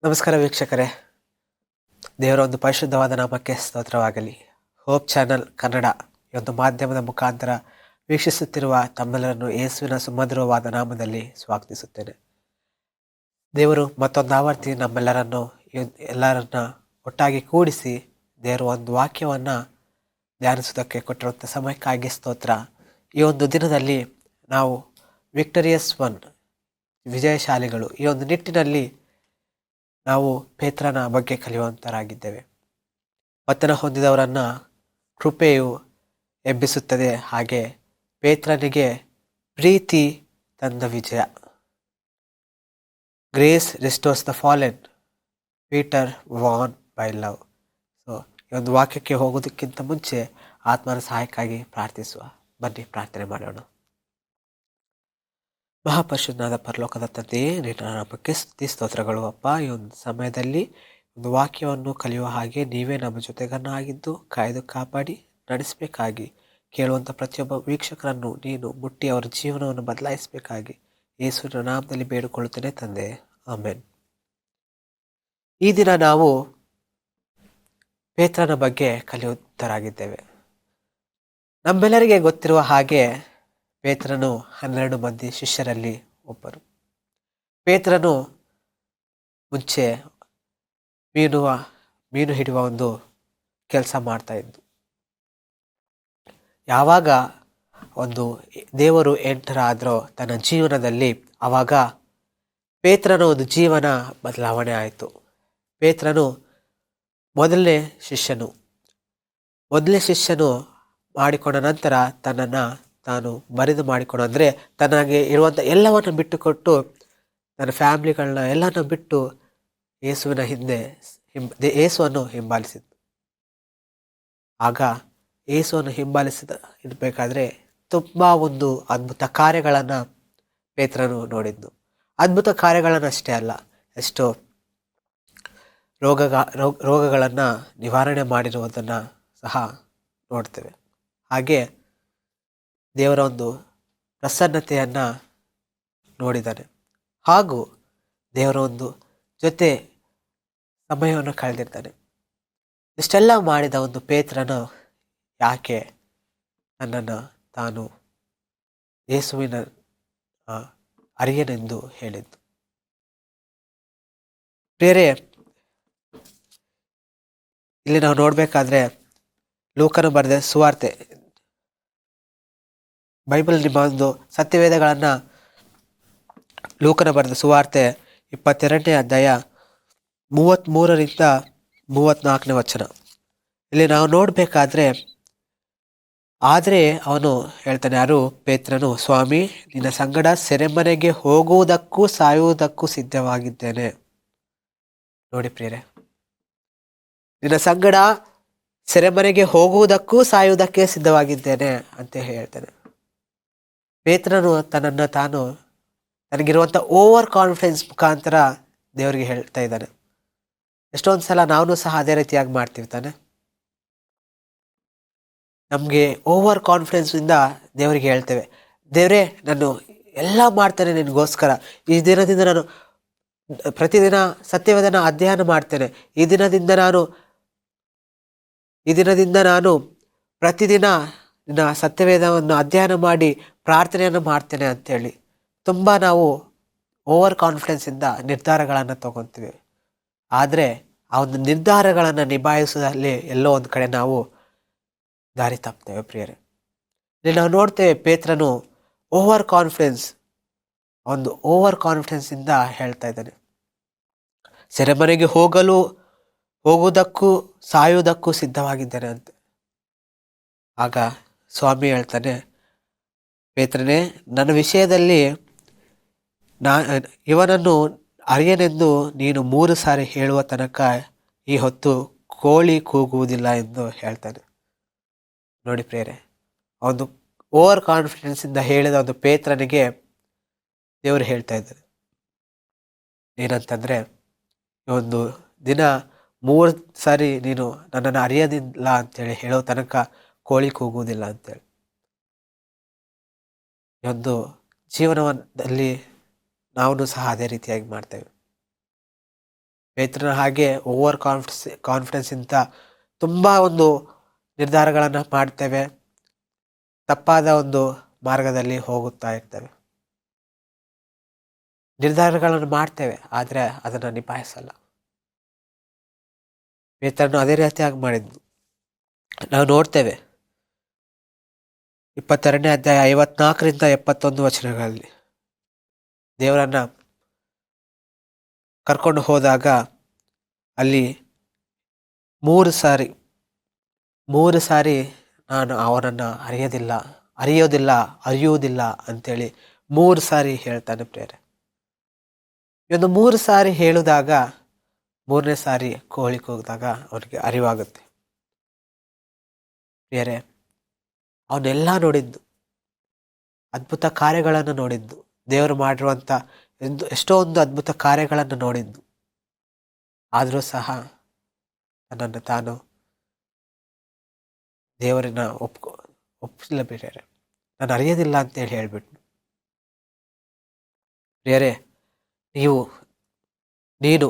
ನಮಸ್ಕಾರ ವೀಕ್ಷಕರೇ, ದೇವರ ಒಂದು ಪರಿಶುದ್ಧವಾದ ನಾಮಕ್ಕೆ ಸ್ತೋತ್ರವಾಗಲಿ. ಹೋಪ್ ಚಾನಲ್ ಕನ್ನಡ ಈ ಒಂದು ಮಾಧ್ಯಮದ ಮುಖಾಂತರ ವೀಕ್ಷಿಸುತ್ತಿರುವ ತಮ್ಮೆಲ್ಲರನ್ನು ಯೇಸುವಿನ ಸುಮಧುರವಾದ ನಾಮದಲ್ಲಿ ಸ್ವಾಗತಿಸುತ್ತೇನೆ. ದೇವರು ಮತ್ತೊಂದು ಆವರ್ತಿ ನಮ್ಮೆಲ್ಲರನ್ನು ಎಲ್ಲರನ್ನ ಒಟ್ಟಾಗಿ ಕೂಡಿಸಿ ದೇವರ ಒಂದು ವಾಕ್ಯವನ್ನು ಧ್ಯಾನಿಸುವುದಕ್ಕೆ ಕೊಟ್ಟಿರುವಂಥ ಸಮಯಕ್ಕಾಗಿ ಸ್ತೋತ್ರ. ಈ ಒಂದು ದಿನದಲ್ಲಿ ನಾವು ವಿಕ್ಟೋರಿಯಸ್ ಒನ್, ವಿಜಯಶಾಲಿಗಳು, ಈ ಒಂದು ನಿಟ್ಟಿನಲ್ಲಿ ನಾವು ಪೇತ್ರನ ಬಗ್ಗೆ ಕಲಿಯುವಂತರಾಗಿದ್ದೇವೆ. ಪತನ ಹೊಂದಿದವರನ್ನು ಕೃಪೆಯು ಎಬ್ಬಿಸುತ್ತದೆ, ಹಾಗೆ ಪೇತ್ರನಿಗೆ ಪ್ರೀತಿ ತಂದ ವಿಜಯ. Grace restores the fallen, Peter won by love. So ಈ ಒಂದು ವಾಕ್ಯಕ್ಕೆ ಹೋಗೋದಕ್ಕಿಂತ ಮುಂಚೆ ಆತ್ಮನ ಸಹಾಯಕ್ಕಾಗಿ ಪ್ರಾರ್ಥಿಸುವ. ಬನ್ನಿ ಪ್ರಾರ್ಥನೆ ಮಾಡೋಣ. ಮಹಾಪರಿಶುದ್ಧನಾದ ಪರಲೋಕದ ತಂದೆಯೇ, ನಿನ್ನ ನಾಮಕ್ಕೆ ಸ್ತುತಿ ಸ್ತೋತ್ರಗಳು. ಅಪ್ಪ, ಈ ಒಂದು ಸಮಯದಲ್ಲಿ ಒಂದು ವಾಕ್ಯವನ್ನು ಕಲಿಯುವ ಹಾಗೆ ನೀವೇ ನಮ್ಮ ಜೊತೆಗನ್ನಾಗಿದ್ದು ಕಾಯ್ದು ಕಾಪಾಡಿ ನಡೆಸಬೇಕಾಗಿ, ಕೇಳುವಂಥ ಪ್ರತಿಯೊಬ್ಬ ವೀಕ್ಷಕರನ್ನು ನೀನು ಮುಟ್ಟಿ ಅವರ ಜೀವನವನ್ನು ಬದಲಾಯಿಸಬೇಕಾಗಿ ಯೇಸುವಿನ ನಾಮದಲ್ಲಿ ಬೇಡಿಕೊಳ್ಳುತ್ತೇನೆ ತಂದೆ, ಆಮೆನ್. ಈ ದಿನ ನಾವು ಪೇತ್ರನ ಬಗ್ಗೆ ಕಲಿಯುತ್ತರಾಗಿದ್ದೇವೆ. ನಮ್ಮೆಲ್ಲರಿಗೆ ಗೊತ್ತಿರುವ ಹಾಗೆ ಪೇತ್ರನು 12 ಮಂದಿ ಶಿಷ್ಯರಲ್ಲಿ ಒಬ್ಬರು. ಪೇತ್ರನು ಮುಂಚೆ ಮೀನು ಹಿಡಿಯುವ ಒಂದು ಕೆಲಸ ಮಾಡ್ತಾ ಇದ್ದು. ಯಾವಾಗ ಒಂದು ದೇವರು ಎಂಟರ್ ಆದ್ರೋ ತನ್ನ ಜೀವನದಲ್ಲಿ, ಆವಾಗ ಪೇತ್ರನ ಒಂದು ಜೀವನ ಬದಲಾವಣೆ ಆಯಿತು. ಪೇತ್ರನು ಮೊದಲನೇ ಶಿಷ್ಯನು ಮಾಡಿಕೊಂಡ ನಂತರ ತನ್ನನ್ನು ತಾನು ಬರಿದು ಮಾಡಿಕೊಂಡು, ಅಂದರೆ ತನಗೆ ಇರುವಂಥ ಎಲ್ಲವನ್ನು ಬಿಟ್ಟುಕೊಟ್ಟು, ತನ್ನ ಫ್ಯಾಮ್ಲಿಗಳನ್ನ ಎಲ್ಲನೂ ಬಿಟ್ಟು ಯೇಸುವನ್ನು ಹಿಂಬಾಲಿಸಿದ್ದು. ಆಗ ಯೇಸುವನ್ನು ಇರಬೇಕಾದ್ರೆ ತುಂಬ ಒಂದು ಅದ್ಭುತ ಕಾರ್ಯಗಳನ್ನು ಪೇತ್ರನು ನೋಡಿದ್ದು. ಅದ್ಭುತ ಕಾರ್ಯಗಳನ್ನು ಅಷ್ಟೇ ಅಲ್ಲ, ಎಷ್ಟೋ ರೋಗಗಳನ್ನು ನಿವಾರಣೆ ಮಾಡಿರುವುದನ್ನು ಸಹ ನೋಡ್ತೇವೆ. ಹಾಗೆ ದೇವರ ಒಂದು ಪ್ರಸನ್ನತೆಯನ್ನು ನೋಡಿದ್ದಾನೆ, ಹಾಗೂ ದೇವರ ಒಂದು ಜೊತೆ ಸಮಯವನ್ನು ಕಳೆದಿರ್ತಾನೆ. ಇಷ್ಟೆಲ್ಲ ಮಾಡಿದ ಒಂದು ಪೇತ್ರನು ಯಾಕೆ ನನ್ನನ್ನು ತಾನು ಯೇಸುವಿನ ಅರಿಯನೆಂದು ಹೇಳಿದ್ದು? ಬೇರೆ ಇಲ್ಲಿ ನಾವು ನೋಡಬೇಕಾದ್ರೆ ಲೂಕನು ಬರೆದ ಸುವಾರ್ತೆ, ಬೈಬಲ್ ನಿಮ್ಮ ಒಂದು ಸತ್ಯವೇದಗಳನ್ನು ಲೂಕನ ಬರೆದ ಸುವಾರ್ತೆ 22ನೇ ಅಧ್ಯಾಯ 33ರಿಂದ 34ನೇ ವಚನ. ಇಲ್ಲಿ ನಾವು ನೋಡಬೇಕಾದ್ರೆ, ಆದರೆ ಅವನು ಹೇಳ್ತಾನೆ, ಯಾರು? ಪೇತ್ರನು, ಸ್ವಾಮಿ, ನಿನ್ನ ಸಂಗಡ ಸೆರೆಮನೆಗೆ ಹೋಗುವುದಕ್ಕೂ ಸಾಯುವುದಕ್ಕೂ ಸಿದ್ಧವಾಗಿದ್ದೇನೆ. ನೋಡಿ ಪ್ರಿಯರೇ, ನಿನ್ನ ಸಂಗಡ ಸೆರೆಮನೆಗೆ ಹೋಗುವುದಕ್ಕೂ ಸಾಯುವುದಕ್ಕೆ ಸಿದ್ಧವಾಗಿದ್ದೇನೆ ಅಂತ ಹೇಳ್ತಾನೆ. ಪೇತ್ರನು ತನಗಿರುವಂಥ ಓವರ್ ಕಾನ್ಫಿಡೆನ್ಸ್ ಮುಖಾಂತರ ದೇವರಿಗೆ ಹೇಳ್ತಾ ಇದ್ದಾನೆ. ಎಷ್ಟೊಂದು ಸಲ ನಾವು ಸಹ ಅದೇ ರೀತಿಯಾಗಿ ಮಾಡ್ತೀವಿ ತಾನೆ. ನಮಗೆ ಓವರ್ ಕಾನ್ಫಿಡೆನ್ಸಿಂದ ದೇವರಿಗೆ ಹೇಳ್ತೇವೆ, ದೇವರೇ, ನಾನು ಎಲ್ಲ ಮಾಡ್ತೇನೆ ನಿನಗೋಸ್ಕರ. ಈ ದಿನದಿಂದ ನಾನು ಪ್ರತಿದಿನ ಸತ್ಯವೇದನ ಅಧ್ಯಯನ ಮಾಡ್ತೇನೆ. ಈ ದಿನದಿಂದ ನಾನು ಪ್ರತಿದಿನ ನಿನ್ನ ಸತ್ಯವೇದವನ್ನು ಅಧ್ಯಯನ ಮಾಡಿ ಪ್ರಾರ್ಥನೆಯನ್ನು ಮಾಡ್ತೇನೆ ಅಂಥೇಳಿ ತುಂಬ ನಾವು ಓವರ್ ಕಾನ್ಫಿಡೆನ್ಸಿಂದ ನಿರ್ಧಾರಗಳನ್ನು ತಗೊತೀವಿ. ಆದರೆ ಆ ಒಂದು ನಿರ್ಧಾರಗಳನ್ನು ನಿಭಾಯಿಸೋದಲ್ಲಿ ಎಲ್ಲೋ ಒಂದು ಕಡೆ ನಾವು ದಾರಿ ತಪ್ತೇವೆ ಪ್ರಿಯರೇ. ಇಲ್ಲಿ ನಾವು ನೋಡ್ತೇವೆ, ಪೇತ್ರನು ಓವರ್ ಕಾನ್ಫಿಡೆನ್ಸಿಂದ ಹೇಳ್ತಾ ಇದ್ದಾನೆ, ಸೆರೆಮನೆಗೆ ಹೋಗುವುದಕ್ಕೂ ಸಾಯುವುದಕ್ಕೂ ಸಿದ್ಧವಾಗಿದ್ದೇನೆ ಅಂತ. ಆಗ ಸ್ವಾಮಿ ಹೇಳ್ತಾನೆ, ಪೇತ್ರನೇ, ನನ್ನ ವಿಷಯದಲ್ಲಿ ಇವನನ್ನು ಅರಿಯನೆಂದು ನೀನು 3 ಸಾರಿ ಹೇಳುವ ತನಕ ಈ ಹೊತ್ತು ಕೋಳಿ ಕೂಗುವುದಿಲ್ಲ ಎಂದು ಹೇಳ್ತಾನೆ. ನೋಡಿ ಪ್ರಿಯರೇ, ಒಂದು ಓವರ್ ಕಾನ್ಫಿಡೆನ್ಸಿಂದ ಹೇಳಿದ ಒಂದು ಪೇತ್ರನಿಗೆ ದೇವರು ಹೇಳ್ತಾ ಇದ್ದಾರೆ ಏನಂತಂದರೆ, ಒಂದು ದಿನ 3 ಸಾರಿ ನೀನು ನನ್ನನ್ನು ಅರಿಯೋದಿಲ್ಲ ಅಂತೇಳಿ ಹೇಳೋ ತನಕ ಕೋಳಿ ಕೂಗುವುದಿಲ್ಲ ಅಂತೇಳಿ. ಈ ಒಂದು ಜೀವನದಲ್ಲಿ ನಾವು ಸಹ ಅದೇ ರೀತಿಯಾಗಿ ಮಾಡ್ತೇವೆ. ಪೇತ್ರನ ಹಾಗೆ ಓವರ್ ಕಾನ್ಫಿಡೆನ್ಸಿಂದ ತುಂಬ ಒಂದು ನಿರ್ಧಾರಗಳನ್ನು ಮಾಡ್ತೇವೆ, ತಪ್ಪಾದ ಒಂದು ಮಾರ್ಗದಲ್ಲಿ ಹೋಗುತ್ತಾ ಇರ್ತೇವೆ. ನಿರ್ಧಾರಗಳನ್ನು ಮಾಡ್ತೇವೆ, ಆದರೆ ಅದನ್ನು ನಿಭಾಯಿಸಲ್ಲ. ಪೇತ್ರನು ಅದೇ ರೀತಿಯಾಗಿ ಮಾಡಿದ್ದು ನಾವು ನೋಡ್ತೇವೆ. 22ನೇ ಅಧ್ಯಾಯ 54ರಿಂದ 71 ವಚನಗಳಲ್ಲಿ ದೇವರನ್ನ ಕರ್ಕೊಂಡು ಹೋದಾಗ ಅಲ್ಲಿ ಮೂರು ಸಾರಿ ನಾನು ಅವನನ್ನು ಅರಿಯೋದಿಲ್ಲ ಅಂತೇಳಿ 3 ಸಾರಿ ಹೇಳ್ತಾನೆ ಪ್ರಿಯರೇ. ಒಂದು 3 ಸಾರಿ ಹೇಳಿದಾಗ 3ನೇ ಸಾರಿ ಕೋಳಿ ಕೂಗಿದಾಗ ಅವನಿಗೆ ಅರಿವಾಗುತ್ತೆ. ಪ್ರಿಯರೇ, ಅವನ್ನೆಲ್ಲ ನೋಡಿದ್ದು, ಅದ್ಭುತ ಕಾರ್ಯಗಳನ್ನು ನೋಡಿದ್ದು, ದೇವರು ಮಾಡಿರುವಂಥ ಎಷ್ಟೋ ಒಂದು ಅದ್ಭುತ ಕಾರ್ಯಗಳನ್ನು ನೋಡಿದ್ದು, ಆದರೂ ಸಹ ನನ್ನನ್ನು ತಾನು ದೇವರನ್ನ ಒಪ್ಪಿಲ್ಲ ಪ್ರಿಯರೇ, ನಾನು ಅರಿಯೋದಿಲ್ಲ ಅಂತೇಳಿ ಹೇಳ್ಬಿಟ್ಟು. ಪ್ರಿಯರೇ, ನೀನು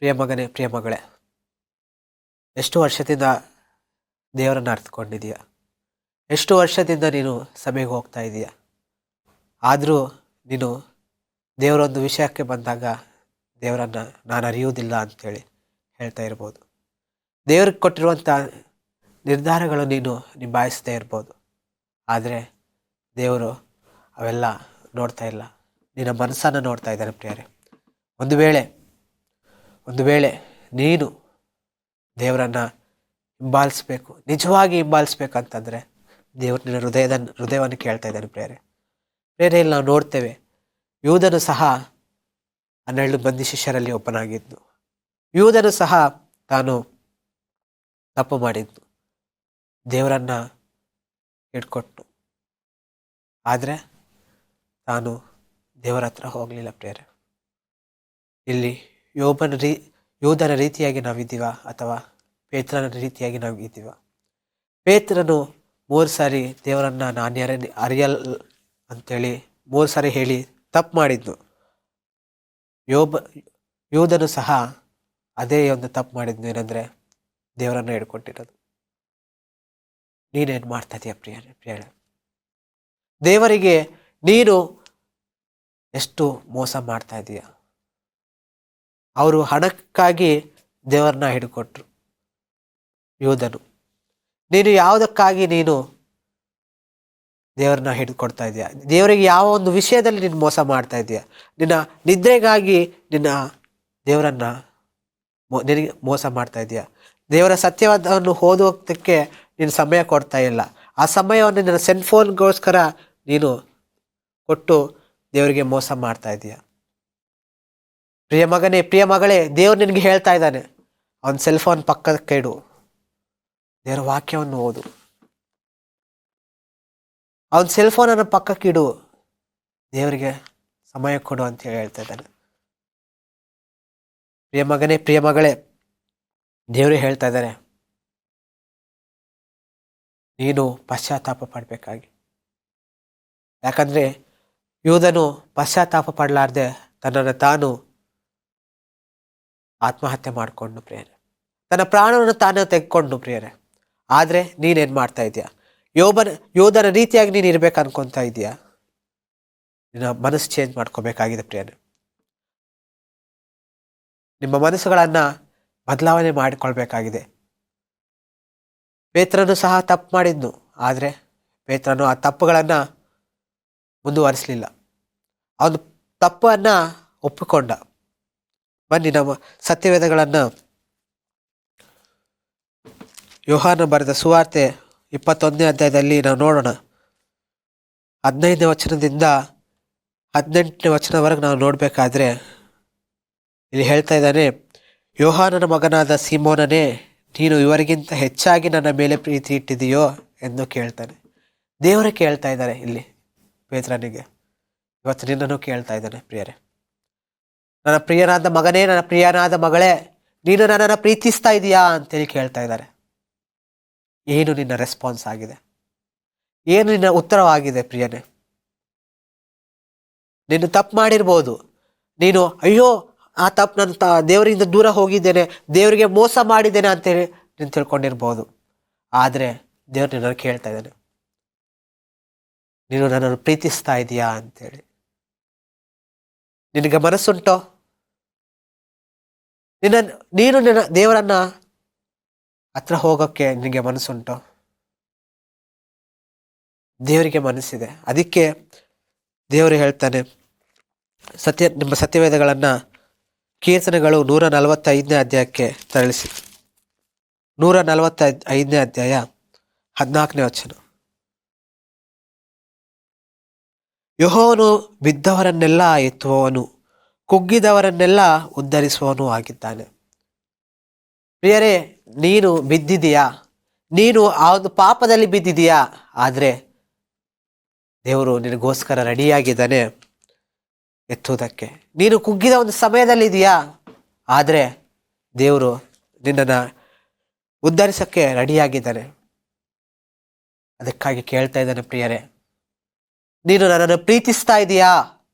ಪ್ರಿಯ ಮಗನೇ, ಪ್ರಿಯ ಮಗಳೇ, ಎಷ್ಟು ವರ್ಷದಿಂದ ದೇವರನ್ನು ಅರ್ಥಕೊಂಡಿದೀಯ? ಎಷ್ಟು ವರ್ಷದಿಂದ ನೀನು ಸಭೆಗೆ ಹೋಗ್ತಾ ಇದೀಯ? ಆದರೂ ನೀನು ದೇವರೊಂದು ವಿಷಯಕ್ಕೆ ಬಂದಾಗ ದೇವರನ್ನು ನಾನು ಅರಿಯುವುದಿಲ್ಲ ಅಂಥೇಳಿ ಹೇಳ್ತಾ ಇರ್ಬೋದು. ದೇವ್ರಿಗೆ ಕೊಟ್ಟಿರುವಂಥ ನಿರ್ಧಾರಗಳು ನೀನು ನಿಭಾಯಿಸ್ತಾ ಇರ್ಬೋದು, ಆದರೆ ದೇವರು ಅವೆಲ್ಲ ನೋಡ್ತಾ ಇಲ್ಲ, ನಿನ್ನ ಮನಸ್ಸನ್ನು ನೋಡ್ತಾ ಇದ್ದಾನೆ ಪ್ರಿಯರೇ. ಒಂದು ವೇಳೆ ನೀನು ದೇವರನ್ನು ಹಿಂಬಾಲಿಸ್ಬೇಕು, ನಿಜವಾಗಿ ಹಿಂಬಾಲಿಸ್ಬೇಕಂತಂದರೆ ದೇವರು ನಿನ್ನ ಹೃದಯವನ್ನು ಕೇಳ್ತಾ ಇದ್ದಾನೆ ಪ್ರಿಯರೇ. ಇಲ್ಲಿ ನಾವು ನೋಡ್ತೇವೆ, ಯೂದನು ಸಹ 12 ಮಂದಿ ಶಿಷ್ಯರಲ್ಲಿ ಒಬ್ಬನಾಗಿದ್ದು, ಯೂದನು ಸಹ ತಾನು ತಪ್ಪು ಮಾಡಿದ್ದು, ದೇವರನ್ನು ಹಿಡ್ಕೊಟ್ಟು, ಆದರೆ ತಾನು ದೇವರ ಹತ್ರ ಹೋಗಲಿಲ್ಲ ಪ್ರಿಯರೇ. ಇಲ್ಲಿ ಯೂದನ ರೀತಿಯಾಗಿ ನಾವಿದ್ದೀವ ಅಥವಾ ಪೇತ್ರನ ರೀತಿಯಾಗಿ ನಾವು ಇದ್ದೀವ? ಪೇತ್ರನು 3 ಸಾರಿ ದೇವರನ್ನು ನಾನು ಅರಿಯಲ್ ಅಂಥೇಳಿ 3 ಸಾರಿ ಹೇಳಿ ತಪ್ಪು ಮಾಡಿದ್ದು. ಯೂದನು ಸಹ ಅದೇ ಒಂದು ತಪ್ಪು ಮಾಡಿದ್ದು, ಏನಂದರೆ ದೇವರನ್ನು ಹಿಡ್ಕೊಟ್ಟಿರೋದು. ನೀನೇನು ಮಾಡ್ತಾ ಇದೀಯ ಪ್ರಿಯರೇ? ದೇವರಿಗೆ ನೀನು ಎಷ್ಟು ಮೋಸ ಮಾಡ್ತಾ ಇದೀಯ? ಅವರು ಹಣಕ್ಕಾಗಿ ದೇವರನ್ನ ಹಿಡ್ಕೊಟ್ರು ಯೂದನು. ನೀನು ಯಾವುದಕ್ಕಾಗಿ ನೀನು ದೇವರನ್ನ ಹಿಡ್ಕೊಡ್ತಾ ಇದೆಯಾ? ದೇವರಿಗೆ ಯಾವ ಒಂದು ವಿಷಯದಲ್ಲಿ ನೀನು ಮೋಸ ಮಾಡ್ತಾ ಇದೆಯಾ? ನಿನ್ನ ನಿದ್ರೆಗಾಗಿ ದೇವರನ್ನ ನಿನಗೆ ಮೋಸ ಮಾಡ್ತಾ ಇದೆಯಾ? ದೇವರ ಸತ್ಯವಾದವನ್ನು ಓದೋದಕ್ಕೆ ನೀನು ಸಮಯ ಕೊಡ್ತಾ ಇಲ್ಲ. ಆ ಸಮಯವನ್ನು ನಿನ್ನ ಸೆಲ್ಫೋನ್ಗೋಸ್ಕರ ನೀನು ಕೊಟ್ಟು ದೇವರಿಗೆ ಮೋಸ ಮಾಡ್ತಾ ಇದೆಯಾ? ಪ್ರಿಯ ಮಗನೇ, ಪ್ರಿಯ ಮಗಳೇ, ದೇವ್ರು ನಿನಗೆ ಹೇಳ್ತಾ ಇದ್ದಾನೆ, ಅವನ ಸೆಲ್ಫೋನ್ ಪಕ್ಕಕ್ಕೆ ಇಡು, ದೇವರ ವಾಕ್ಯವನ್ನು ಓದು. ಅವನ ಸೆಲ್ಫೋನನ್ನು ಪಕ್ಕಕ್ಕಿಡು, ದೇವರಿಗೆ ಸಮಯ ಕೊಡು ಅಂತ ಹೇಳ್ತಾ ಇದ್ದಾನೆ. ಪ್ರಿಯ ಮಗನೇ, ಪ್ರಿಯ ಮಗಳೇ, ದೇವರು ಹೇಳ್ತಾ ಇದ್ದಾರೆ, ನೀನು ಪಶ್ಚಾತ್ತಾಪ ಪಡಬೇಕಾಗಿ. ಯಾಕಂದರೆ ಯೂದನು ಪಶ್ಚಾತ್ತಾಪ ಪಡಲಾರ್ದೆ ತನ್ನನ್ನು ತಾನು ಆತ್ಮಹತ್ಯೆ ಮಾಡಿಕೊಂಡು ಪ್ರಿಯರೇ, ತನ್ನ ಪ್ರಾಣವನ್ನು ತಾನೇ ತೆಗೆದುಕೊಂಡು ಪ್ರಿಯರೇ. ಆದರೆ ನೀನೇನು ಮಾಡ್ತಾ ಇದೆಯಾ? ಯೂದನ ರೀತಿಯಾಗಿ ನೀನು ಇರಬೇಕು ಅನ್ಕೊತಾ ಇದೆಯಾ? ನಿನ್ನ ಮನಸ್ಸು ಚೇಂಜ್ ಮಾಡ್ಕೋಬೇಕಾಗಿದೆ ಪ್ರಿಯರೇ. ನಿಮ್ಮ ಮನಸ್ಸುಗಳನ್ನು ಬದಲಾವಣೆ ಮಾಡಿಕೊಳ್ಬೇಕಾಗಿದೆ. ಪೇತ್ರನು ಸಹ ತಪ್ಪು ಮಾಡಿದ್ನು, ಆದರೆ ಪೇತ್ರನು ಆ ತಪ್ಪುಗಳನ್ನು ಮುಂದುವರಿಸಲಿಲ್ಲ. ಅವನು ತಪ್ಪನ್ನು ಒಪ್ಪಿಕೊಂಡ. ಬನ್ನಿ ನಮ್ಮ ಸತ್ಯವೇದಗಳನ್ನು ಯೋಹಾನ ಬರೆದ ಸುವಾರ್ತೆ 21ನೇ ಅಧ್ಯಾಯದಲ್ಲಿ ನಾವು ನೋಡೋಣ. 15ನೇ ವಚನದಿಂದ 18ನೇ ವಚನವರೆಗೆ ನಾವು ನೋಡಬೇಕಾದ್ರೆ ಇಲ್ಲಿ ಹೇಳ್ತಾ ಇದ್ದಾನೆ, ಯೋಹಾನನ ಮಗನಾದ ಸೀಮೋನನೇ, ನೀನು ಇವರಿಗಿಂತ ಹೆಚ್ಚಾಗಿ ನನ್ನ ಮೇಲೆ ಪ್ರೀತಿ ಇಟ್ಟಿದೆಯೋ ಎಂದು ಕೇಳ್ತಾನೆ. ದೇವರೇ ಕೇಳ್ತಾ ಇದ್ದಾರೆ ಇಲ್ಲಿ ಪೇತ್ರನಿಗೆ. ಇವತ್ತು ನಿನ್ನನ್ನು ಕೇಳ್ತಾ ಇದ್ದಾನೆ ಪ್ರಿಯರೇ. ನನ್ನ ಪ್ರಿಯನಾದ ಮಗನೇ, ನನ್ನ ಪ್ರಿಯನಾದ ಮಗಳೇ, ನೀನು ನನ್ನನ್ನು ಪ್ರೀತಿಸ್ತಾ ಇದೀಯಾ ಅಂತೇಳಿ ಕೇಳ್ತಾ ಇದ್ದಾರೆ. ಏನು ನಿನ್ನ ರೆಸ್ಪಾನ್ಸ್ ಆಗಿದೆ? ಏನು ನಿನ್ನ ಉತ್ತರವಾಗಿದೆ ಪ್ರಿಯನೇ? ನೀನು ತಪ್ಪು ಮಾಡಿರ್ಬೋದು, ನೀನು ಅಯ್ಯೋ ಆ ತಪ್ಪು ನಾನು ದೇವರಿಂದ ದೂರ ಹೋಗಿದ್ದೇನೆ, ದೇವರಿಗೆ ಮೋಸ ಮಾಡಿದ್ದೇನೆ ಅಂತೇಳಿ ನೀನು ತಿಳ್ಕೊಂಡಿರ್ಬೋದು. ಆದರೆ ದೇವ್ರು ನಿನ್ನನ್ನು ಕೇಳ್ತಾ ಇದ್ದಾನೆ, ನೀನು ನನ್ನನ್ನು ಪ್ರೀತಿಸ್ತಾ ಇದೀಯಾ ಅಂತೇಳಿ. ನಿನಗೆ ಮನಸ್ಸುಂಟೋ? ನೀನು ನಿನ್ನ ದೇವರನ್ನ ಹತ್ರ ಹೋಗೋಕ್ಕೆ ನಿನಗೆ ಮನಸ್ಸುಂಟೋ? ದೇವರಿಗೆ ಮನಸ್ಸಿದೆ. ಅದಕ್ಕೆ ದೇವರು ಹೇಳ್ತಾನೆ, ನಿಮ್ಮ ಸತ್ಯವೇದಗಳನ್ನು ಕೀರ್ತನೆಗಳು 145ನೇ ಅಧ್ಯಾಯಕ್ಕೆ ತರಳಿಸಿ. 145ನೇ ಅಧ್ಯಾಯ 14ನೇ ವಚನ. ಯೆಹೋವನು ಬಿದ್ದವರನ್ನೆಲ್ಲ ಎತ್ತುವವನು, ಕುಗ್ಗಿದವರನ್ನೆಲ್ಲ ಉದ್ಧರಿಸುವವನು ಆಗಿದ್ದಾನೆ. ಪ್ರಿಯರೇ, ನೀನು ಬಿದ್ದಿದೀಯಾ? ನೀನು ಆ ಒಂದು ಪಾಪದಲ್ಲಿ ಬಿದ್ದಿದೀಯಾ? ಆದರೆ ದೇವರು ನಿನಗೋಸ್ಕರ ರೆಡಿಯಾಗಿದ್ದಾನೆ ಎತ್ತುವುದಕ್ಕೆ. ನೀನು ಕುಗ್ಗಿದ ಒಂದು ಸಮಯದಲ್ಲಿದೆಯಾ? ಆದರೆ ದೇವರು ನಿನ್ನನ್ನು ಉದ್ಧರಿಸೋಕ್ಕೆ ರೆಡಿಯಾಗಿದ್ದಾನೆ. ಅದಕ್ಕಾಗಿ ಕೇಳ್ತಾ ಇದ್ದಾನೆ, ಪ್ರಿಯರೇ, ನೀನು ನನ್ನನ್ನು ಪ್ರೀತಿಸ್ತಾ ಇದೀಯಾ?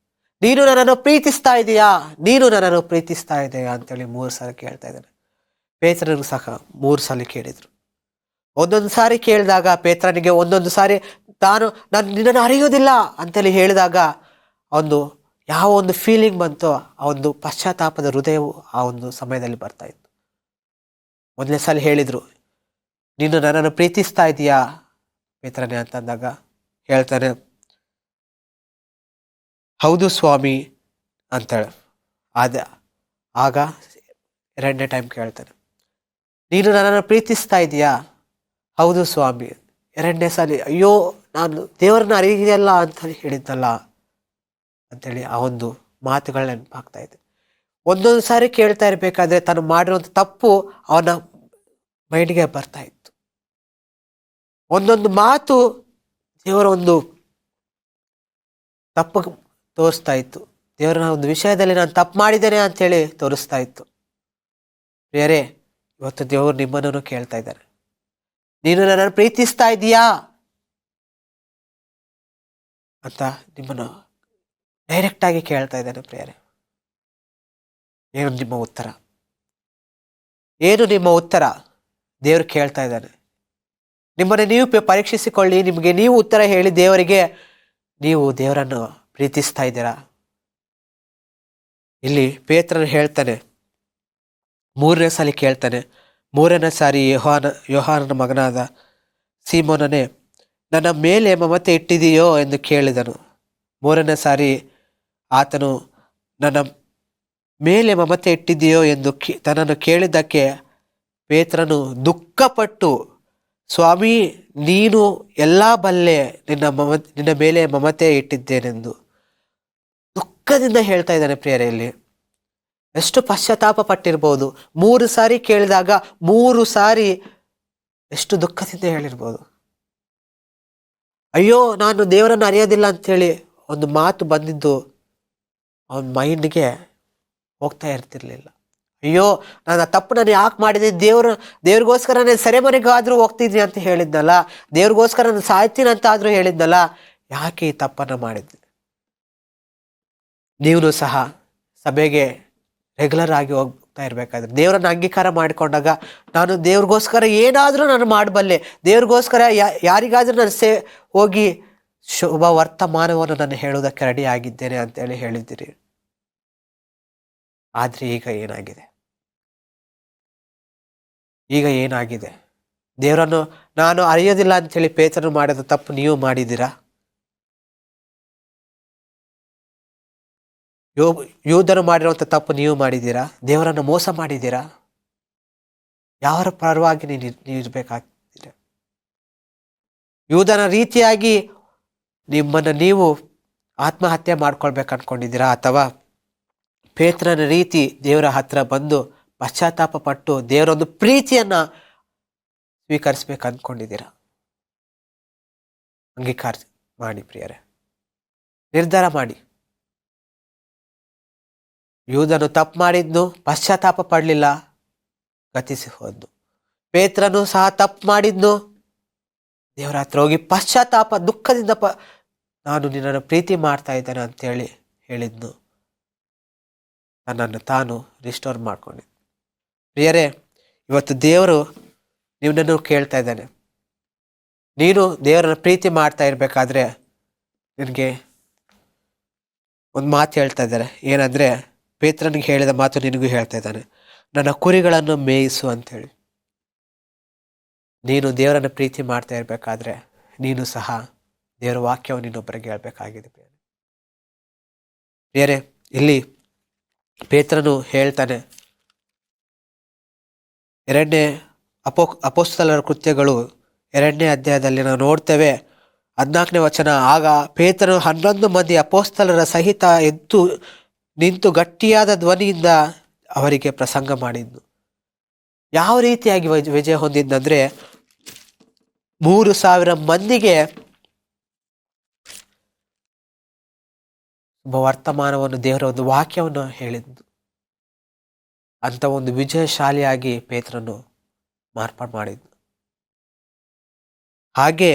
ನೀನು ನನ್ನನ್ನು ಪ್ರೀತಿಸ್ತಾ ಇದೀಯಾ? ನೀನು ನನ್ನನ್ನು ಪ್ರೀತಿಸ್ತಾ ಇದೆಯಾ ಅಂತೇಳಿ 3 ಸಲ ಕೇಳ್ತಾ ಇದ್ದಾನೆ. ಪೇತ್ರನಿಗೂ ಸಹ 3 ಸಲ ಕೇಳಿದರು. ಒಂದೊಂದು ಸಾರಿ ಕೇಳಿದಾಗ ಪೇತ್ರನಿಗೆ ಒಂದೊಂದು ಸಾರಿ ನಾನು ನಿನ್ನನ್ನು ಅರಿಯೋದಿಲ್ಲ ಅಂತೇಳಿ ಹೇಳಿದಾಗ ಒಂದು ಯಾವ ಒಂದು ಫೀಲಿಂಗ್ ಬಂತೋ ಆ ಒಂದು ಪಶ್ಚಾತ್ತಾಪದ ಹೃದಯವು ಆ ಒಂದು ಸಮಯದಲ್ಲಿ ಬರ್ತಾ ಇತ್ತು. ಮೊದಲನೇ ಸಲ ಹೇಳಿದರು, ನೀನು ನನ್ನನ್ನು ಪ್ರೀತಿಸ್ತಾ ಇದೀಯಾ ಪೇತ್ರನೇ ಅಂತಂದಾಗ ಹೇಳ್ತಾನೆ, ಹೌದು ಸ್ವಾಮಿ ಅಂತೇಳಿ. ಆಗ 2ನೇ ಟೈಮ್ ಕೇಳ್ತಾನೆ, ನೀನು ನನ್ನನ್ನು ಪ್ರೀತಿಸ್ತಾ ಇದೀಯಾ? ಹೌದು ಸ್ವಾಮಿ. 2ನೇ ಸಲ, ಅಯ್ಯೋ ನಾನು ದೇವರನ್ನ ಅರಿಯಲ್ಲ ಅಂತ ಹೇಳಿದ್ದಲ್ಲ ಅಂತೇಳಿ ಆ ಒಂದು ಮಾತುಗಳು ನೆನಪಾಗ್ತಾ ಇದೆ. ಒಂದೊಂದು ಸಾರಿ ಕೇಳ್ತಾ ಇರಬೇಕಾದ್ರೆ ತಾನು ಮಾಡಿರುವಂಥ ತಪ್ಪು ಅವನ ಮೈಂಡ್ಗೆ ಬರ್ತಾ ಇತ್ತು. ಒಂದೊಂದು ಮಾತು ದೇವರ ಒಂದು ತಪ್ಪು ತೋರಿಸ್ತಾ ಇತ್ತು. ದೇವರ ಒಂದು ವಿಷಯದಲ್ಲಿ ನಾನು ತಪ್ಪು ಮಾಡಿದ್ದೇನೆ ಅಂತೇಳಿ ತೋರಿಸ್ತಾ ಇತ್ತು. ಬೇರೆ ಇವತ್ತು ದೇವರು ನಿಮ್ಮನ್ನು ಕೇಳ್ತಾ ಇದ್ದಾರೆ, ನೀನು ನನ್ನನ್ನು ಪ್ರೀತಿಸ್ತಾ ಇದೀಯಾ ಅಂತ ನಿಮ್ಮನ್ನು ಡೈರೆಕ್ಟ್ ಆಗಿ ಕೇಳ್ತಾ ಇದ್ದಾನೆ. ಪ್ರಿಯರೇ, ಏನು ನಿಮ್ಮ ಉತ್ತರ? ಏನು ನಿಮ್ಮ ಉತ್ತರ? ದೇವರು ಕೇಳ್ತಾ ಇದ್ದಾನೆ. ನಿಮ್ಮನ್ನು ನೀವು ಪರೀಕ್ಷಿಸಿಕೊಳ್ಳಿ. ನಿಮಗೆ ನೀವು ಉತ್ತರ ಹೇಳಿ ದೇವರಿಗೆ, ನೀವು ದೇವರನ್ನು ಪ್ರೀತಿಸ್ತಾ ಇದ್ದೀರಾ? ಇಲ್ಲಿ ಪೇತ್ರನು ಹೇಳ್ತಾನೆ, 3ನೇ ಸಲ ಕೇಳ್ತಾನೆ. 3ನೇ ಸಾರಿ ಯೋಹಾನನ ಮಗನಾದ ಸೀಮೋನನೇ, ನನ್ನ ಮೇಲೆ ಮಮತೆ ಇಟ್ಟಿದೆಯೋ ಎಂದು ಕೇಳಿದನು. 3ನೇ ಸಾರಿ ಆತನು ನನ್ನ ಮೇಲೆ ಮಮತೆ ಇಟ್ಟಿದೆಯೋ ಎಂದು ತನ್ನನ್ನು ಕೇಳಿದ್ದಕ್ಕೆ ಪೇತ್ರನು ದುಃಖಪಟ್ಟು, ಸ್ವಾಮಿ ನೀನು ಎಲ್ಲ ಬಲ್ಲೆ, ನಿನ್ನ ಮೇಲೆ ಮಮತೆ ಇಟ್ಟಿದ್ದೇನೆಂದು ದುಃಖದಿಂದ ಹೇಳ್ತಾ ಇದ್ದಾನೆ. ಪ್ರಿಯರಲ್ಲಿ, ಎಷ್ಟು ಪಶ್ಚಾತ್ತಾಪ ಪಟ್ಟಿರ್ಬೋದು. 3 ಸಾರಿ ಕೇಳಿದಾಗ 3 ಸಾರಿ ಎಷ್ಟು ದುಃಖದಿಂದ ಹೇಳಿರ್ಬೋದು. ಅಯ್ಯೋ ನಾನು ದೇವರನ್ನು ಅರಿಯೋದಿಲ್ಲ ಅಂಥೇಳಿ ಒಂದು ಮಾತು ಬಂದಿದ್ದು ಅವನ ಮೈಂಡ್ಗೆ ಹೋಗ್ತಾ ಇರ್ತಿರ್ಲಿಲ್ಲ. ಅಯ್ಯೋ ನಾನು ತಪ್ಪು ನಾನು ಯಾಕೆ ಮಾಡಿದೆ, ದೇವ್ರಿಗೋಸ್ಕರ ನಾನು ಸೆರೆಮನೆಗಾದರೂ ಹೋಗ್ತಿದ್ನಿ ಅಂತ ಹೇಳಿದ್ನಲ್ಲ, ದೇವ್ರಿಗೋಸ್ಕರ ನಾನು ಸಾಯ್ತೀನಿ ಅಂತ ಆದರೂ ಹೇಳಿದ್ನಲ್ಲ, ಯಾಕೆ ಈ ತಪ್ಪನ್ನು ಮಾಡಿದ್ದೆ? ನೀವು ಸಹ ಸಭೆಗೆ ರೆಗ್ಯುಲರ್ ಆಗಿ ಹೋಗ್ತಾ ಇರಬೇಕಾದ್ರೆ ದೇವರನ್ನು ಅಂಗೀಕಾರ ಮಾಡಿಕೊಂಡಾಗ, ನಾನು ದೇವ್ರಿಗೋಸ್ಕರ ಏನಾದರೂ ನಾನು ಮಾಡಬಲ್ಲೆ, ದೇವ್ರಿಗೋಸ್ಕರ ಯಾರಿಗಾದರೂ ನಾನು ಹೋಗಿ ಶುಭ ವರ್ತಮಾನವನ್ನು ನಾನು ಹೇಳೋದಕ್ಕೆ ರೆಡಿ ಆಗಿದ್ದೇನೆ ಅಂತೇಳಿ ಹೇಳಿದ್ದೀರಿ. ಆದರೆ ಈಗ ಏನಾಗಿದೆ? ದೇವರನ್ನು ನಾನು ಅರಿಯೋದಿಲ್ಲ ಅಂಥೇಳಿ ಪೇತ್ರನು ಮಾಡಿದ ತಪ್ಪು ನೀವು ಮಾಡಿದ್ದೀರಾ? ಯೂದನು ಮಾಡಿರುವಂಥ ತಪ್ಪು ನೀವು ಮಾಡಿದ್ದೀರಾ? ದೇವರನ್ನು ಮೋಸ ಮಾಡಿದ್ದೀರಾ? ಯಾರ ಪರವಾಗಿ ನೀವು ಇರಬೇಕಾಗ್ತೀರ? ಯೂದನ ರೀತಿಯಾಗಿ ನಿಮ್ಮನ್ನು ನೀವು ಆತ್ಮಹತ್ಯೆ ಮಾಡ್ಕೊಳ್ಬೇಕು ಅನ್ಕೊಂಡಿದ್ದೀರಾ? ಅಥವಾ ಪೇತ್ರನ ರೀತಿ ದೇವರ ಹತ್ರ ಬಂದು ಪಶ್ಚಾತ್ತಾಪ ಪಟ್ಟು ದೇವರೊಂದು ಪ್ರೀತಿಯನ್ನು ಸ್ವೀಕರಿಸ್ಬೇಕು ಅಂದ್ಕೊಂಡಿದ್ದೀರಾ? ಅಂಗೀಕಾರ ಮಾಡಿ ಪ್ರಿಯರೇ, ನಿರ್ಧಾರ ಮಾಡಿ. ಯೂದನು ತಪ್ಪು ಮಾಡಿದ್ನು, ಪಶ್ಚಾತ್ತಾಪ ಪಡಲಿಲ್ಲ, ಗತಿಸಿ ಹೋದ್ನು. ಪೇತ್ರನು ಸಹ ತಪ್ಪು ಮಾಡಿದ್ನು, ದೇವರ ಹತ್ರ ಹೋಗಿ ಪಶ್ಚಾತ್ತಾಪ ದುಃಖದಿಂದ ನಾನು ನಿನ್ನನ್ನು ಪ್ರೀತಿ ಮಾಡ್ತಾ ಇದ್ದೇನೆ ಅಂತೇಳಿ ಹೇಳಿದ್ನು. ತನ್ನನ್ನು ತಾನು ರಿಸ್ಟೋರ್ ಮಾಡ್ಕೊಂಡಿದ್ದ. ಪ್ರಿಯರೇ, ಇವತ್ತು ದೇವರು ನಿನ್ನನ್ನು ಕೇಳ್ತಾ ಇದ್ದಾನೆ. ನೀನು ದೇವರನ್ನ ಪ್ರೀತಿ ಮಾಡ್ತಾ ಇರಬೇಕಾದ್ರೆ ನಿನಗೆ ಒಂದು ಮಾತು ಹೇಳ್ತಾ ಇದ್ದಾರೆ. ಏನಂದರೆ, ಪೇತ್ರನಿಗೆ ಹೇಳಿದ ಮಾತು ನಿನಗೂ ಹೇಳ್ತಾ ಇದ್ದಾನೆ, ನನ್ನ ಕುರಿಗಳನ್ನು ಮೇಯಿಸು ಅಂಥೇಳಿ. ನೀನು ದೇವರನ್ನು ಪ್ರೀತಿ ಮಾಡ್ತಾ ಇರಬೇಕಾದ್ರೆ ನೀನು ಸಹ ದೇವರ ವಾಕ್ಯವನ್ನು ಇನ್ನೊಬ್ಬರಿಗೆ ಹೇಳ್ಬೇಕಾಗಿದೆ. ಪ್ರಿಯರೇ, ಇಲ್ಲಿ ಪೇತ್ರನು ಹೇಳ್ತಾನೆ, ಅಪೊಸ್ತಲರ ಕೃತ್ಯಗಳು 2ನೇ ಅಧ್ಯಾಯದಲ್ಲಿ ನಾವು ನೋಡ್ತೇವೆ, 14ನೇ ವಚನ. ಆಗ ಪೇತ್ರನು 11 ಮಂದಿ ಅಪೊಸ್ತಲರ ಸಹಿತ ಎದ್ದು ನಿಂತು ಗಟ್ಟಿಯಾದ ಧ್ವನಿಯಿಂದ ಅವರಿಗೆ ಪ್ರಸಂಗ ಮಾಡಿದ್ದು. ಯಾವ ರೀತಿಯಾಗಿ ವಿಜಯ ಹೊಂದಿದ್ದಂದ್ರೆ, 3,000 ಮಂದಿಗೆ ವರ್ತಮಾನವನ್ನು, ದೇವರ ಒಂದು ವಾಕ್ಯವನ್ನು ಹೇಳಿದ್ದು. ಅಂತ ಒಂದು ವಿಜಯಶಾಲಿಯಾಗಿ ಪೇತ್ರನು ಮಾರ್ಪಾಡು ಮಾಡಿದ್ದು. ಹಾಗೆ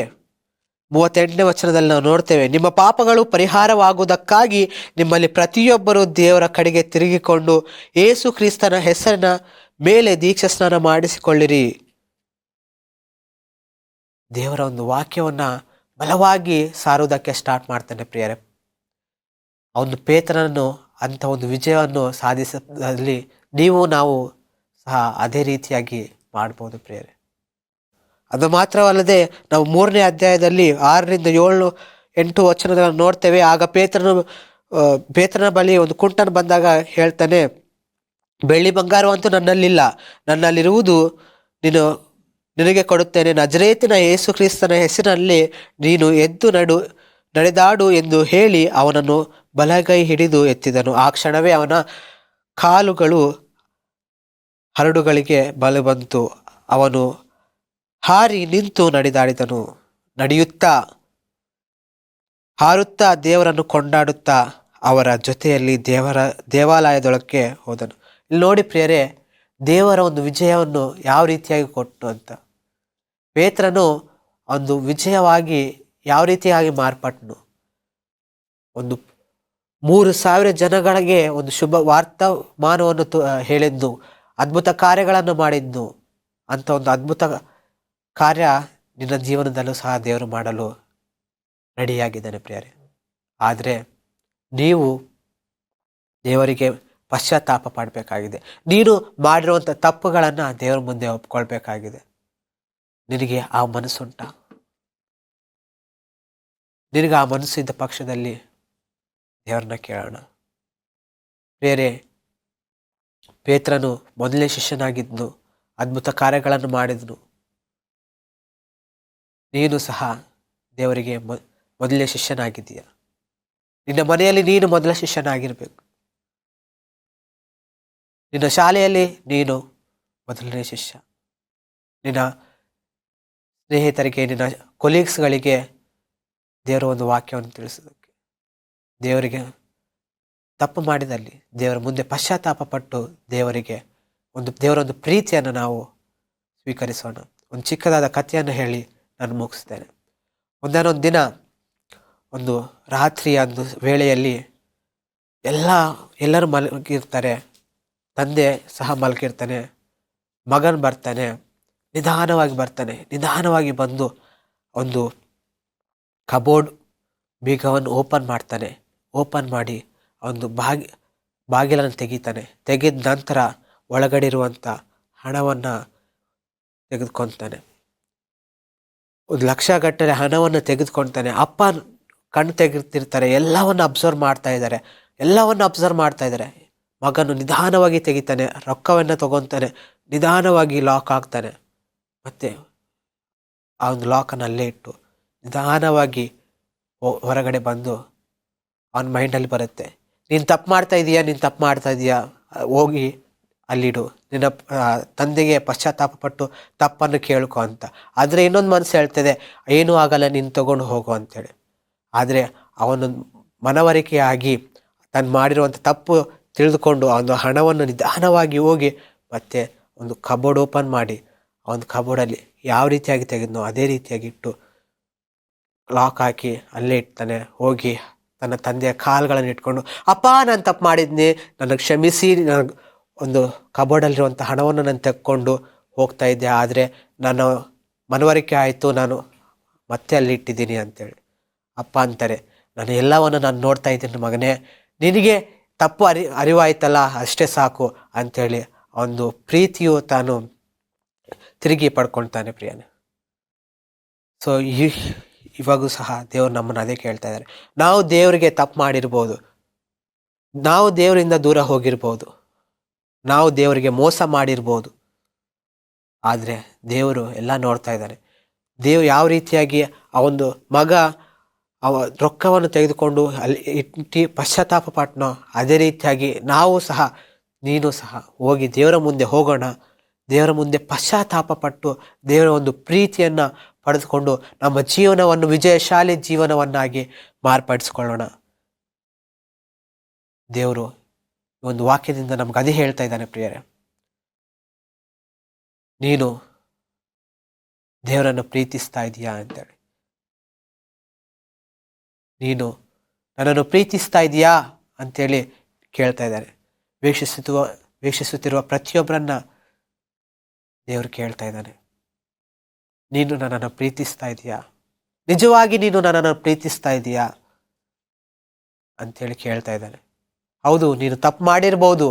38ನೇ ವಚನದಲ್ಲಿ ನಾವು ನೋಡ್ತೇವೆ, ನಿಮ್ಮ ಪಾಪಗಳು ಪರಿಹಾರವಾಗುವುದಕ್ಕಾಗಿ ನಿಮ್ಮಲ್ಲಿ ಪ್ರತಿಯೊಬ್ಬರು ದೇವರ ಕಡೆಗೆ ತಿರುಗಿಕೊಂಡು ಯೇಸು ಕ್ರಿಸ್ತನ ಹೆಸರಿನ ಮೇಲೆ ದೀಕ್ಷಾ ಸ್ನಾನ ಮಾಡಿಸಿಕೊಳ್ಳಿರಿ. ದೇವರ ಒಂದು ವಾಕ್ಯವನ್ನ ಬಲವಾಗಿ ಸಾರುವುದಕ್ಕೆ ಸ್ಟಾರ್ಟ್ ಮಾಡ್ತಾನೆ. ಪ್ರಿಯರೇ, ಅವನು ಪೇತ್ರನನ್ನು ಅಂಥ ಒಂದು ವಿಜಯವನ್ನು ಸಾಧಿಸದಲ್ಲಿ ನಾವು ಸಹ ಅದೇ ರೀತಿಯಾಗಿ ಮಾಡ್ಬೋದು. ಪ್ರಿಯರೇ, ಅದು ಮಾತ್ರವಲ್ಲದೆ ನಾವು 3ನೇ ಅಧ್ಯಾಯದಲ್ಲಿ 6ರಿಂದ 7, 8 ವಚನಗಳನ್ನು ನೋಡ್ತೇವೆ. ಆಗ ಪೇತ್ರನ ಬಳಿ ಒಂದು ಕುಂಟನು ಬಂದಾಗ ಹೇಳ್ತಾನೆ, ಬೆಳ್ಳಿ ಬಂಗಾರವಂತೂ ನನ್ನಲ್ಲಿಲ್ಲ, ನನ್ನಲ್ಲಿರುವುದು ನಿನಗೆ ಕೊಡುತ್ತೇನೆ. ನಜರೇತಿನ ಯೇಸು ಕ್ರಿಸ್ತನ ಹೆಸರಿನಲ್ಲಿ ನೀನು ಎದ್ದು ನಡೆದಾಡು ಎಂದು ಹೇಳಿ ಅವನನ್ನು ಬಲಗೈ ಹಿಡಿದು ಎತ್ತಿದನು. ಆ ಕ್ಷಣವೇ ಅವನ ಕಾಲುಗಳು ಹರಡುಗಳಿಗೆ ಬಲ ಬಂತು. ಅವನು ಹಾರಿ ನಿಂತು ನಡೆದಾಡಿದನು. ಹಾರುತ್ತಾ ದೇವರನ್ನು ಕೊಂಡಾಡುತ್ತಾ ಅವರ ಜೊತೆಯಲ್ಲಿ ದೇವಾಲಯದೊಳಕ್ಕೆ ಹೋದನು. ಇಲ್ಲಿ ನೋಡಿ ಪ್ರಿಯರೇ, ದೇವರ ಒಂದು ವಿಜಯವನ್ನು ಯಾವ ರೀತಿಯಾಗಿ ಕೊಟ್ಟು ಅಂತ. ಪೇತ್ರನು ಒಂದು ವಿಜಯವಾಗಿ ಯಾವ ರೀತಿಯಾಗಿ ಮಾರ್ಪಟ್ಟನು. ಒಂದು 3,000 ಜನಗಳಿಗೆ ಒಂದು ಶುಭ ವರ್ತಮಾನವನ್ನು ಹೇಳಿದ್ದು, ಅದ್ಭುತ ಕಾರ್ಯಗಳನ್ನು ಮಾಡಿದ್ದು. ಅಂತ ಒಂದು ಅದ್ಭುತ ಕಾರ್ಯ ನಿನ್ನ ಜೀವನದಲ್ಲೂ ಸಹ ದೇವರು ಮಾಡಲು ರೆಡಿಯಾಗಿದ್ದಾನೆ ಪ್ರಿಯರೇ. ಆದರೆ ನೀವು ದೇವರಿಗೆ ಪಶ್ಚಾತ್ತಾಪ ಪಡಬೇಕಾಗಿದೆ. ನೀನು ಮಾಡಿರುವಂಥ ತಪ್ಪುಗಳನ್ನು ದೇವರ ಮುಂದೆ ಒಪ್ಕೊಳ್ಬೇಕಾಗಿದೆ. ನಿನಗೆ ಆ ಮನಸ್ಸುಂಟ? ನಿನಗೆ ಆ ಮನಸ್ಸಿದ್ದ ಪಕ್ಷದಲ್ಲಿ ದೇವರನ್ನ ಕೇಳೋಣ. ಬೇರೆ ಪೇತ್ರನು ಮೊದಲನೇ ಶಿಷ್ಯನಾಗಿದ್ನು, ಅದ್ಭುತ ಕಾರ್ಯಗಳನ್ನು ಮಾಡಿದ್ನು. ನೀನು ಸಹ ದೇವರಿಗೆ ಮೊದಲನೇ ಶಿಷ್ಯನಾಗಿದ್ದೀಯ. ನಿನ್ನ ಮನೆಯಲ್ಲಿ ನೀನು ಮೊದಲ ಶಿಷ್ಯನಾಗಿರ್ಬೇಕು. ನಿನ್ನ ಶಾಲೆಯಲ್ಲಿ ನೀನು ಮೊದಲನೇ ಶಿಷ್ಯ. ನಿನ್ನ ಸ್ನೇಹಿತರಿಗೆ, ನಿನ್ನ ಕೊಲೀಗ್ಸ್ಗಳಿಗೆ ದೇವರ ಒಂದು ವಾಕ್ಯವನ್ನು ತಿಳಿಸೋದಕ್ಕೆ, ದೇವರಿಗೆ ತಪ್ಪು ಮಾಡಿದಲ್ಲಿ ದೇವರ ಮುಂದೆ ಪಶ್ಚಾತ್ತಾಪ ಪಟ್ಟು ದೇವರ ಒಂದು ಪ್ರೀತಿಯನ್ನು ನಾವು ಸ್ವೀಕರಿಸೋಣ. ಒಂದು ಚಿಕ್ಕದಾದ ಕಥೆಯನ್ನು ಹೇಳಿ ನಾನು ಮುಗಿಸ್ತೇನೆ. ಒಂದಾನೊಂದು ದಿನ, ಒಂದು ರಾತ್ರಿಯ ಒಂದು ವೇಳೆಯಲ್ಲಿ ಎಲ್ಲರೂ ಮಲಗಿರ್ತಾರೆ. ತಂದೆ ಸಹ ಮಲಗಿರ್ತಾನೆ. ಮಗನ್ ಬರ್ತಾನೆ, ನಿಧಾನವಾಗಿ ಬಂದು ಒಂದು ಕಬೋರ್ಡ್ ಬೀಗವನ್ನು ಓಪನ್ ಮಾಡಿ ಒಂದು ಬಾಗಿಲನ್ನು ತೆಗೆದ ನಂತರ ಒಳಗಡೆ ಇರುವಂಥ ಹಣವನ್ನು ತೆಗೆದುಕೊತಾನೆ. 1,00,000 ಹಣವನ್ನು ತೆಗೆದುಕೊತಾನೆ. ಅಪ್ಪ ಕಣ್ಣು ತೆಗೆದಿರ್ತಾರೆ, ಎಲ್ಲವನ್ನು ಅಬ್ಸರ್ವ್ ಮಾಡ್ತಾ ಇದ್ದಾರೆ. ಮಗನು ನಿಧಾನವಾಗಿ ತೆಗಿತಾನೆ, ರೊಕ್ಕವನ್ನು ತಗೊತಾನೆ, ನಿಧಾನವಾಗಿ ಲಾಕ್ ಆಗ್ತಾನೆ. ಮತ್ತೆ ಆ ಒಂದು ಲಾಕನ್ನು ಅಲ್ಲೇ ಇಟ್ಟು ನಿಧಾನವಾಗಿ ಹೊರಗಡೆ ಬಂದು ಅವನ ಮೈಂಡಲ್ಲಿ ಬರುತ್ತೆ, ನೀನು ತಪ್ಪು ಮಾಡ್ತಾ ಇದೀಯಾ, ಹೋಗಿ ಅಲ್ಲಿಡು, ನಿನ್ನ ತಂದೆಗೆ ಪಶ್ಚಾತ್ತಾಪ ಪಟ್ಟು ತಪ್ಪನ್ನು ಕೇಳ್ಕೊ ಅಂತ. ಆದರೆ ಇನ್ನೊಂದು ಮನಸ್ಸು ಹೇಳ್ತದೆ, ಏನೂ ಆಗಲ್ಲ, ನೀನು ತಗೊಂಡು ಹೋಗು ಅಂತೇಳಿ. ಆದರೆ ಅವನು ಮನವರಿಕೆಯಾಗಿ ತಾನು ಮಾಡಿರುವಂಥ ತಪ್ಪು ತಿಳಿದುಕೊಂಡು ಆ ಒಂದು ಹಣವನ್ನು ನಿಧಾನವಾಗಿ ಹೋಗಿ ಮತ್ತೆ ಒಂದು ಕಬೋರ್ಡ್ ಓಪನ್ ಮಾಡಿ ಆ ಒಂದು ಕಬೋರ್ಡಲ್ಲಿ ಯಾವ ರೀತಿಯಾಗಿ ತೆಗೆದ್ನೋ ಅದೇ ರೀತಿಯಾಗಿ ಇಟ್ಟು ಲಾಕ್ ಹಾಕಿ ಅಲ್ಲೇ ಇಡ್ತಾನೆ. ಹೋಗಿ ತನ್ನ ತಂದೆಯ ಕಾಲುಗಳನ್ನು ಇಟ್ಕೊಂಡು, ಅಪ್ಪ ನಾನು ತಪ್ಪು ಮಾಡಿದ್ನಿ, ನನಗೆ ಕ್ಷಮಿಸಿ, ನನಗೆ ಒಂದು ಕಬೋರ್ಡಲ್ಲಿರುವಂಥ ಹಣವನ್ನು ನಾನು ತೆಕ್ಕೊಂಡು ಹೋಗ್ತಾ ಇದ್ದೆ, ಆದರೆ ನಾನು ಮನವರಿಕೆ ಆಯಿತು, ನಾನು ಮತ್ತೆ ಅಲ್ಲಿ ಇಟ್ಟಿದ್ದೀನಿ ಅಂತೇಳಿ. ಅಪ್ಪ ಅಂತಾರೆ, ನಾನು ಎಲ್ಲವನ್ನು ನಾನು ನೋಡ್ತಾ ಇದ್ದೀನಿ ಮಗನೇ, ನಿನಗೆ ತಪ್ಪು ಅರಿವಾಯ್ತಲ್ಲ ಅಷ್ಟೇ ಸಾಕು ಅಂಥೇಳಿ ಒಂದು ಪ್ರೀತಿಯು ತಾನು ತಿರುಗಿ ಪಡ್ಕೊಳ್ತಾನೆ ಪ್ರಿಯನೇ. ಸೊ ಇವಾಗೂ ಸಹ ದೇವರು ನಮ್ಮನ್ನು ಅದೇ ಕೇಳ್ತಾ ಇದ್ದಾರೆ. ನಾವು ದೇವರಿಗೆ ತಪ್ಪು ಮಾಡಿರ್ಬೋದು, ನಾವು ದೇವರಿಂದ ದೂರ ಹೋಗಿರ್ಬೋದು, ನಾವು ದೇವರಿಗೆ ಮೋಸ ಮಾಡಿರ್ಬೋದು, ಆದರೆ ದೇವರು ಎಲ್ಲ ನೋಡ್ತಾ ಇದ್ದಾನೆ. ದೇವರು ಯಾವ ರೀತಿಯಾಗಿ ಆ ಒಂದು ಮಗ ರೊಕ್ಕವನ್ನು ತೆಗೆದುಕೊಂಡು ಅಲ್ಲಿ ಇಟ್ಟು ಪಶ್ಚಾತ್ತಾಪ ಪಟ್ಟನೋ, ಅದೇ ರೀತಿಯಾಗಿ ನಾವು ಸಹ, ನೀನು ಸಹ ಹೋಗಿ ದೇವರ ಮುಂದೆ ಹೋಗೋಣ. ದೇವರ ಮುಂದೆ ಪಶ್ಚಾತ್ತಾಪ ಪಟ್ಟು ದೇವರ ಒಂದು ಪ್ರೀತಿಯನ್ನು ಪಡೆದುಕೊಂಡು ನಮ್ಮ ಜೀವನವನ್ನು ವಿಜಯಶಾಲಿ ಜೀವನವನ್ನಾಗಿ ಮಾರ್ಪಡಿಸ್ಕೊಳ್ಳೋಣ. ದೇವರು ಒಂದು ವಾಕ್ಯದಿಂದ ನಮ್ಗೆ ಅದೇ ಹೇಳ್ತಾ ಇದ್ದಾನೆ ಪ್ರಿಯರೇ, ನೀನು ದೇವರನ್ನು ಪ್ರೀತಿಸ್ತಾ ಇದೀಯಾ ಅಂತೇಳಿ. ನೀನು ನನ್ನನ್ನು ಪ್ರೀತಿಸ್ತಾ ಇದೀಯಾ ಅಂತೇಳಿ ಕೇಳ್ತಾ ಇದ್ದಾರೆ. ವೀಕ್ಷಿಸುತ್ತಿರುವ ಪ್ರತಿಯೊಬ್ಬರನ್ನ ದೇವರು ಕೇಳ್ತಾ ಇದ್ದಾನೆ, ನೀನು ನನ್ನನ್ನು ಪ್ರೀತಿಸ್ತಾ ಇದೀಯಾ, ನಿಜವಾಗಿ ನೀನು ನನ್ನನ್ನು ಪ್ರೀತಿಸ್ತಾ ಇದೀಯಾ ಅಂಥೇಳಿ ಕೇಳ್ತಾ ಇದ್ದಾನೆ. ಹೌದು, ನೀನು ತಪ್ಪು ಮಾಡಿರ್ಬೋದು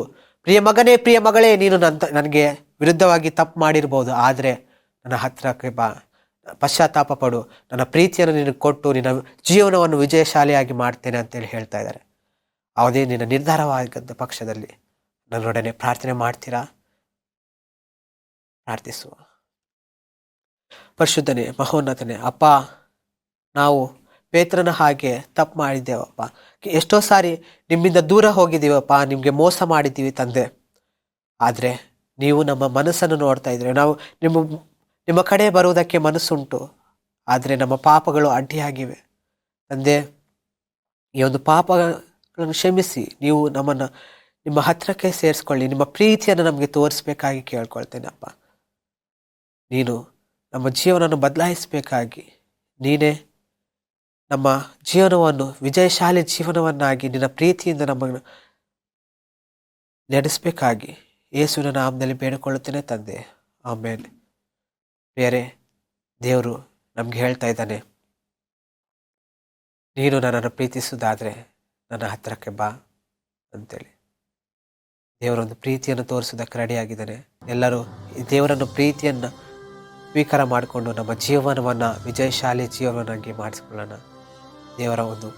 ಪ್ರಿಯ ಮಗನೇ, ಪ್ರಿಯ ಮಗಳೇ, ನೀನು ನನಗೆ ವಿರುದ್ಧವಾಗಿ ತಪ್ಪು ಮಾಡಿರ್ಬೋದು, ಆದರೆ ನನ್ನ ಹತ್ತಿರಕ್ಕೆ ಬಾ, ಪಶ್ಚಾತ್ತಾಪ ಪಡು, ನನ್ನ ಪ್ರೀತಿಯನ್ನು ನಿನಗೆ ಕೊಟ್ಟು ನಿನ್ನ ಜೀವನವನ್ನು ವಿಜಯಶಾಲಿಯಾಗಿ ಮಾಡ್ತೇನೆ ಅಂತೇಳಿ ಹೇಳ್ತಾ ಇದ್ದಾರೆ. ಯಾವುದೇ ನಿನ್ನ ನಿರ್ಧಾರವಾದ ಪಕ್ಷದಲ್ಲಿ ನನ್ನೊಡನೆ ಪ್ರಾರ್ಥನೆ ಮಾಡ್ತೀರಾ? ಪ್ರಾರ್ಥಿಸುವ. ಪರಿಶುದ್ಧನೇ, ಮಹೋನ್ನತನೇ, ಅಪ್ಪ, ನಾವು ಪೇತ್ರನ ಹಾಗೆ ತಪ್ಪು ಮಾಡಿದ್ದೇವಪ್ಪ. ಎಷ್ಟೋ ಸಾರಿ ನಿಮ್ಮಿಂದ ದೂರ ಹೋಗಿದ್ದೀವಪ್ಪ, ನಿಮಗೆ ಮೋಸ ಮಾಡಿದ್ದೀವಿ ತಂದೆ. ಆದರೆ ನೀವು ನಮ್ಮ ಮನಸ್ಸನ್ನು ನೋಡ್ತಾ ಇದ್ರೆ, ನಾವು ನಿಮ್ಮ ಕಡೆ ಬರುವುದಕ್ಕೆ ಮನಸ್ಸುಂಟು, ಆದರೆ ನಮ್ಮ ಪಾಪಗಳು ಅಡ್ಡಿಯಾಗಿವೆ ತಂದೆ. ಈ ಒಂದು ಪಾಪಗಳನ್ನು ಕ್ಷಮಿಸಿ ನೀವು ನಮ್ಮನ್ನು ನಿಮ್ಮ ಹತ್ತಿರಕ್ಕೆ ಸೇರಿಸ್ಕೊಳ್ಳಿ. ನಿಮ್ಮ ಪ್ರೀತಿಯನ್ನು ನಮಗೆ ತೋರಿಸ್ಬೇಕಾಗಿ ಕೇಳ್ಕೊಳ್ತೇನೆ ಅಪ್ಪ. ನೀನು ನಮ್ಮ ಜೀವನವನ್ನು ಬದಲಾಯಿಸಬೇಕಾಗಿ, ನೀನೇ ನಮ್ಮ ಜೀವನವನ್ನು ವಿಜಯಶಾಲಿ ಜೀವನವನ್ನಾಗಿ ನಿನ್ನ ಪ್ರೀತಿಯಿಂದ ನಮ್ಮನ್ನು ನಡೆಸಬೇಕಾಗಿ ಯೇಸುವಿನ ನಾಮದಲ್ಲಿ ಬೇಡಿಕೊಳ್ಳುತ್ತೇನೆ ತಂದೆ, ಆಮೇನ್. ಬೇರೆ ದೇವರು ನಮ್ಗೆ ಹೇಳ್ತಾ ಇದ್ದಾನೆ, ನೀನು ನನ್ನನ್ನು ಪ್ರೀತಿಸುವುದಾದರೆ ನನ್ನ ಹತ್ತಿರಕ್ಕೆ ಬಾ ಅಂತೇಳಿ. ದೇವರೊಂದು ಪ್ರೀತಿಯನ್ನು ತೋರಿಸೋದಕ್ಕೆ ರೆಡಿಯಾಗಿದ್ದಾನೆ. ಎಲ್ಲರೂ ಈ ದೇವರನ್ನು ಪ್ರೀತಿಯನ್ನು ಸ್ವೀಕಾರ ಮಾಡಿಕೊಂಡು ನಮ್ಮ ಜೀವನವನ್ನು ವಿಜಯಶಾಲಿ ಜೀವನವನ್ನಾಗಿ ಮಾಡಿಸ್ಕೊಳ್ಳೋಣ. ದೇವರ ಒಂದು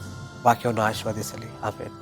ವಾಕ್ಯವನ್ನು ಆಶೀರ್ವದಿಸಲಿ. ಆಮೇಲೆ